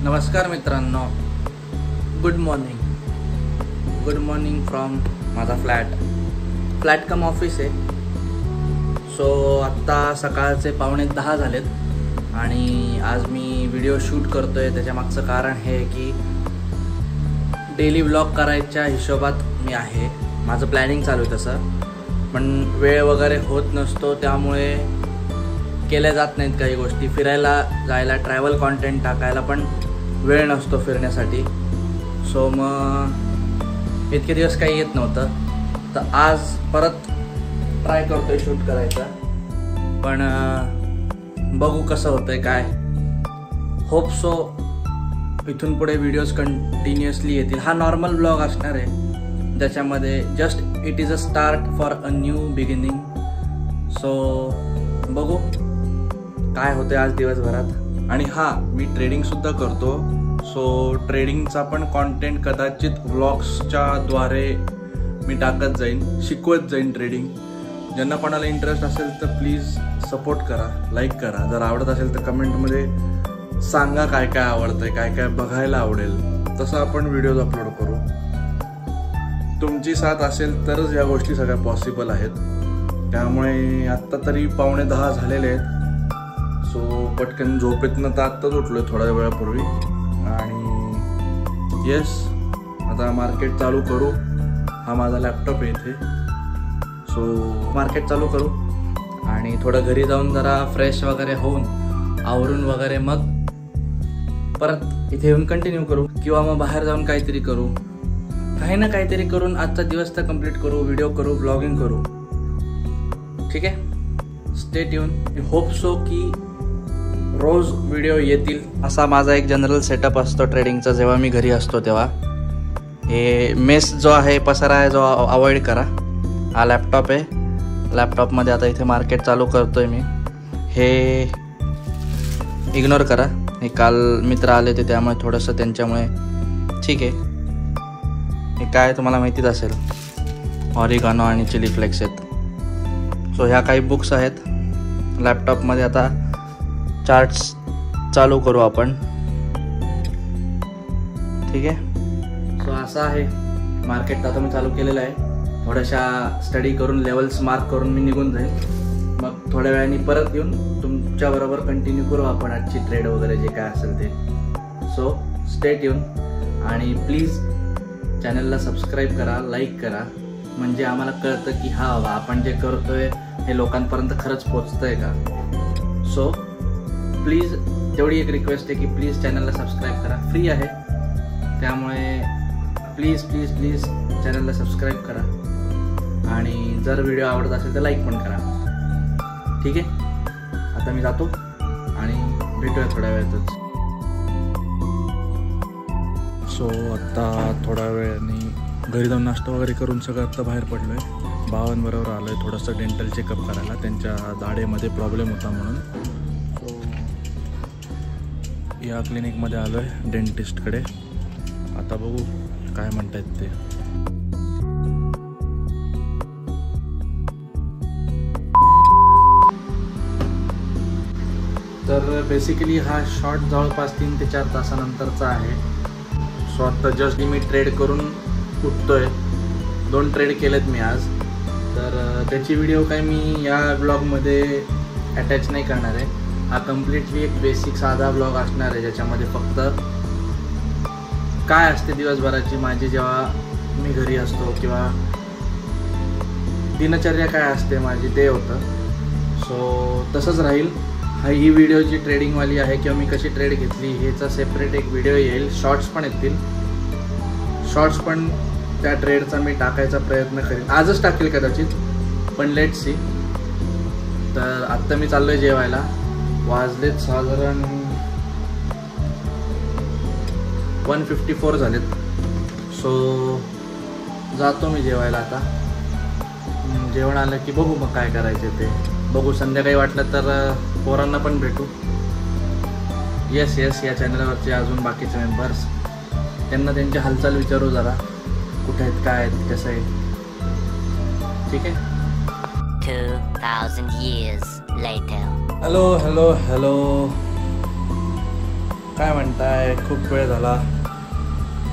नमस्कार मित्रांनो, good morning from माझा फ्लॅट कम ऑफिस आहे. सो आत्ता सकाळचे 9:45 झालेत आणि आज मी व्हिडिओ शूट करतोय. त्याच्या मागचं कारण हे की डेली व्लॉग करायच्या हिशोबात मी आहे. माझं प्लॅनिंग चालू आहे तसं, पण वेळ वगैरे होत नसतो, त्यामुळे केल्या जात नाहीत काही गोष्टी. फिरायला जायला, ट्रॅव्हल कॉन्टेंट टाकायला पण वेळ नसतो फिरण्यासाठी. सो मग इतके दिवस काही येत नव्हतं, तर आज परत ट्राय करतोय शूट करायचा. पण बघू कसं होतंय काय. होप सो इथून पुढे व्हिडिओज कंटिन्युअसली येतील. हा नॉर्मल ब्लॉग असणार आहे, ज्याच्यामध्ये just it is a start for a new beginning. So बघू काय होते आज दिवसभरात. आणि हां, मी ट्रेडिंगसुद्धा करतो. सो ट्रेडिंगचा पण कॉन्टेंट कदाचित व्लॉग्सच्या द्वारे मी टाकत जाईन, शिकवत जाईन ट्रेडिंग. ज्यांना कोणाला इंटरेस्ट असेल तर प्लीज सपोर्ट करा, लाईक करा. जर आवडत असेल तर कमेंटमध्ये सांगा काय काय आवडतंय, काय काय बघायला आवडेल, तसं आपण व्हिडिओज अपलोड करू. तुमची साथ असेल तरच या गोष्टी सगळ्या पॉसिबल आहेत. त्यामुळे आत्ता तरी 9:45 झालेले आहेत. सो पटकन झोपेतनं तर आत्ताच उठलो आहे थोड्या वेळापूर्वी. आणि येस, आता मार्केट चालू करू. हा माझा लॅपटॉप आहे इथे. सो मार्केट चालू करू आणि थोडं घरी जाऊन जरा फ्रेश वगैरे होऊन आवरून वगैरे मग परत इथे येऊन कंटिन्यू करू, किंवा मग बाहेर जाऊन काहीतरी करू. काही ना काहीतरी करून आजचा दिवस तर कंप्लीट करू, व्हिडिओ करू, ब्लॉगिंग करू. ठीक आहे, स्टे ट्यून. होप सो की रोज व्हिडिओ येतील. असा माझा एक जनरल सेटअप असतो ट्रेडिंगचा जेव्हा मी घरी असतो तेव्हा. हे मेस जो आहे, पसारा आहे, जो अवॉइड करा. हा लॅपटॉप आहे. लॅपटॉपमध्ये आता इथे मार्केट चालू करतोय मी. हे इग्नोर करा. हे काल मित्र आले होते त्यामुळे थोडंसं त्यांच्यामुळे. ठीक आहे, हे काय तुम्हाला माहितीच असेल, ऑरिगानो आणि चिली फ्लेक्स आहेत. सो ह्या काही बुक्स आहेत लॅपटॉपमध्ये. आता चार्ट्स चालू करू आपण. ठीक आहे. सो असं आहे मार्केट. आता मी चालू केलेलं आहे. थोड्याशा स्टडी करून, लेवल्स मार्क करून मी निघून जाईल. मग थोड्या वेळाने परत येऊन तुमच्याबरोबर कंटिन्यू करू आपण आजची ट्रेड वगैरे जे काय असेल ते. सो स्टे ट्यून आणि प्लीज चॅनलला सबस्क्राईब करा, लाईक करा, म्हणजे आम्हाला कळतं की हा बाबा आपण जे करतोय हे लोकांपर्यंत खरंच पोचतंय का. सो प्लीज, तेवढी एक रिक्वेस्ट आहे की प्लीज चॅनलला सबस्क्राईब करा. फ्री आहे, त्यामुळे प्लीज प्लीज प्लीज चॅनलला सबस्क्राईब करा. आणि जर व्हिडिओ आवडत असेल तर लाईक पण करा. ठीक आहे, आता मी जातो आणि भेटूया थोड्या वेळातच. सो आत्ता थोड्या वेळाने घरी जाऊन नाश्ता वगैरे करून सगळं आत्ता बाहेर पडलो आहे. भावांबरोबर आलो आहे थोडंसं डेंटल चेकअप करायला. त्यांच्या दाढेमध्ये प्रॉब्लेम होता म्हणून. सो या क्लिनिकमध्ये आलो आहे डेंटिस्टकडे. आता बघू काय म्हणतायत ते. तर बेसिकली हा शॉट जवळपास 3 ते 4 तासानंतरचा आहे. सो आत्ता जस्ट मी ट्रेड करून उठतोय. 2 ट्रेड केलेत मी आज. तर त्याची व्हिडिओ काय मी या ब्लॉगमध्ये अटॅच नाही करणार आहे. हा कम्प्लिटली एक बेसिक साधा ब्लॉग असणार आहे, ज्याच्यामध्ये फक्त काय असते दिवसभराची माझी जेव्हा मी घरी असतो, किंवा दिनचर्या काय असते माझी, ते होतं. सो तसंच राहील. ही व्हिडिओ जी ट्रेडिंगवाली आहे, किंवा मी कशी ट्रेड घेतली ह्याचा सेपरेट एक व्हिडिओ येईल. शॉर्ट्स पण येतील. शॉर्ट्स पण त्या ट्रेडचा मी टाकायचा प्रयत्न करेन. आजच टाकेल कदाचित, पण लेट सी. तर आत्ता मी चाललो आहे जेवायला. वाजलेत साधारण 1:54 झालेत. सो जातो मी जेवायला आता. जेवण आलं की बघू मग काय करायचं ते बघू. संध्याकाळी वाटलं तर पोरांना पण भेटू. येस या चॅनलवरचे अजून बाकीचे मेंबर्स, त्यांना त्यांची हालचाल विचारू जरा, कुठे आहेत, काय आहेत, कसं आहे. ठीक आहे. 2000 years later. हॅलो. काय म्हणताय, खूप वेळ झाला.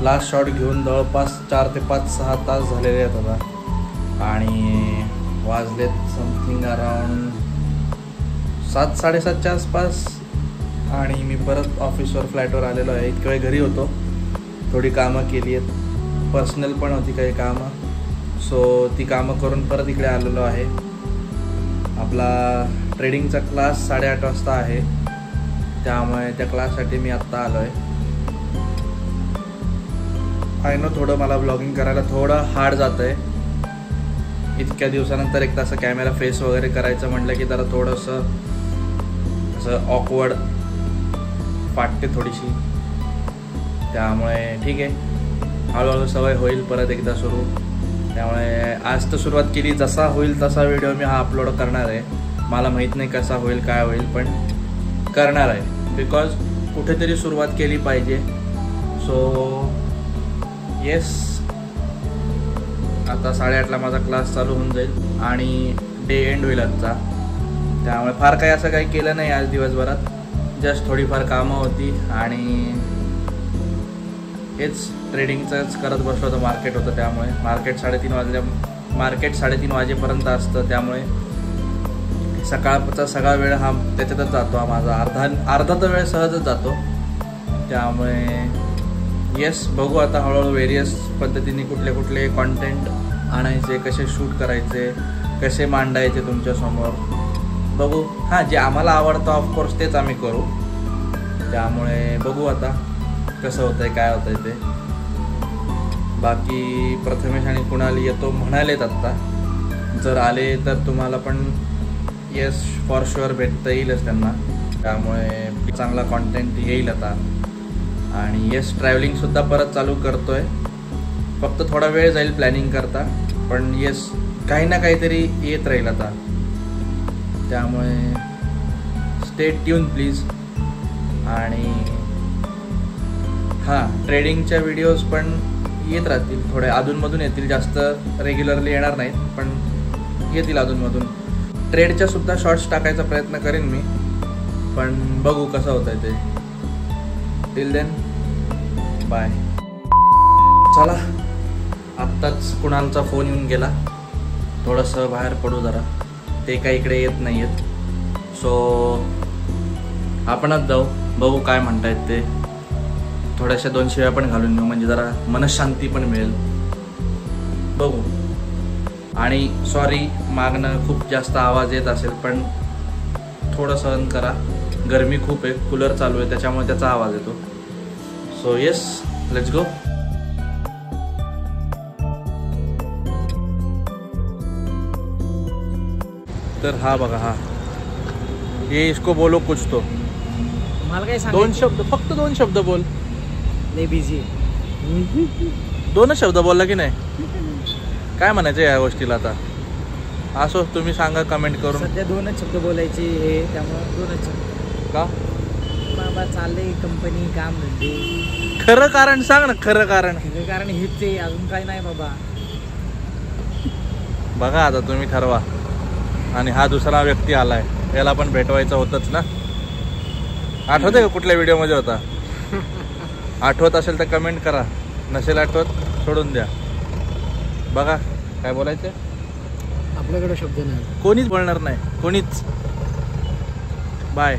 लास्ट शॉट घेऊन जवळपास 4 ते 5-6 तास झालेले आहेत आता आणि वाजलेत समथिंग अराउंड 7-7:30च्या आसपास. आणि मी परत ऑफिसवर फ्लॅटवर आलेलो आहे. इतक्या वेळ घरी होतो, थोडी कामं केली आहेत, पर्सनल पण होती काही कामं. सो ती कामं करून परत इकडे आलेलो आहे. आपला ट्रेडिंगचा क्लास 8:30 वाजता आहे, त्यामुळे त्या क्लाससाठी मी आत्ता आलो आहे. आय नो थोडं मला ब्लॉगिंग करायला थोडं हार्ड जातं आहे. इतक्या दिवसानंतर एकदा असं कॅमेरा फेस वगैरे करायचं म्हटलं की जरा थोडंसं असं ऑकवर्ड वाटते थोडीशी. त्यामुळे ठीक आहे, हळूहळू सवय होईल परत एकदा सुरू. त्यामुळे आज तर सुरुवात केली, जसा होईल तसा व्हिडिओ मी हा अपलोड करणार आहे. मला माहीत नाही कसा होईल काय होईल, पण करणार आहे बिकॉज कुठेतरी सुरुवात केली पाहिजे. सो येस, आता 8:30ला माझा क्लास चालू होऊन जाईल आणि डे एंड होईल आजचा. त्यामुळे फार काही असं काही केलं नाही आज दिवसभरात, जस्ट थोडीफार कामं होती आणि हेच ट्रेडिंगचंच करत बसलो होतं. मार्केट होतं त्यामुळे मार्केट 3:30 वाजेपर्यंत असतं. त्यामुळे सकाळचा सगळा वेळ हा त्याच्यातच जातो. हा माझा अर्धा तर वेळ सहजच जातो. त्यामुळे येस, बघू आता हळूहळू व्हेरियस पद्धतीने कुठले कॉन्टेंट आणायचे, कसे शूट करायचे, कसे मांडायचे तुमच्यासमोर बघू. हां, जे आम्हाला आवडतं ऑफकोर्स तेच आम्ही करू. त्यामुळे बघू आता कसं होतं आहे, काय होतं आहे ते. बाकी प्रथमेश आणि कुणाल येतो म्हणालेत आत्ता. जर आले तर तुम्हाला पण येस फॉर शुअर भेटता येईलच त्यांना. त्यामुळे चांगला कॉन्टेंट येईल आता. आणि येस, ट्रॅव्हलिंगसुद्धा परत चालू करतो आहे. फक्त थोडा वेळ जाईल प्लॅनिंग करता, पण येस काही ना काहीतरी येत राहील आता. त्यामुळे स्टे ट्यून प्लीज. आणि हां, ट्रेडिंगच्या व्हिडिओज पण येत राहतील, थोडे अधूनमधून येतील, जास्त रेग्युलरली येणार नाहीत पण येतील अधूनमधून. ट्रेडच्या सुद्धा शॉर्ट्स टाकायचा प्रयत्न करेन मी, पण बघू कसं होतं आहे ते. Till then bye. चला, आत्ताच कुणालचा फोन येऊन गेला, थोडंसं बाहेर पडू जरा. ते काही इकडे येत नाही आहेत. सो आपणच जाऊ, बघू काय म्हणतायत ते. थोड्याशा 2 शिव्या पण घालून घेऊ, म्हणजे जरा मनशांती पण मिळेल. बघू. आणि सॉरी, मागणं खूप जास्त आवाज येत असेल, पण थोडं सहन करा. गरमी खूप आहे, कूलर चालू आहे त्याच्यामुळे त्याचा आवाज येतो. So yes, let's go. तर हा बघा, हा ये इसको बोलो कुछ तो. मला काय 2 शब्द, फक्त 2 शब्द बोल. लय बिझी. 2च शब्द बोलला की नाही? काय म्हणायचं या गोष्टीला आता? असो, तुम्ही सांगा कमेंट करून. सध्या 2च शब्द बोलायचे हे, त्यामुळे 2च शब्द. का बाबा चाललंय कंपनी काम धंदे. खरं कारण सांग ना, खरं कारण. खरं कारण हेच आहे, अजून काय नाही बाबा. बघा आता तुम्ही ठरवा. आणि हा दुसरा व्यक्ती आलाय, याला पण भेटवायचं होतंच ना. आठवतंय का कुठल्या व्हिडिओमध्ये होता? आठवत असेल तर कमेंट करा, नसेल आठवत सोडून द्या. बघा काय बोलायचं, आपल्याकडे शब्द नाही, कोणीच बोलणार नाही, कोणीच. बाय.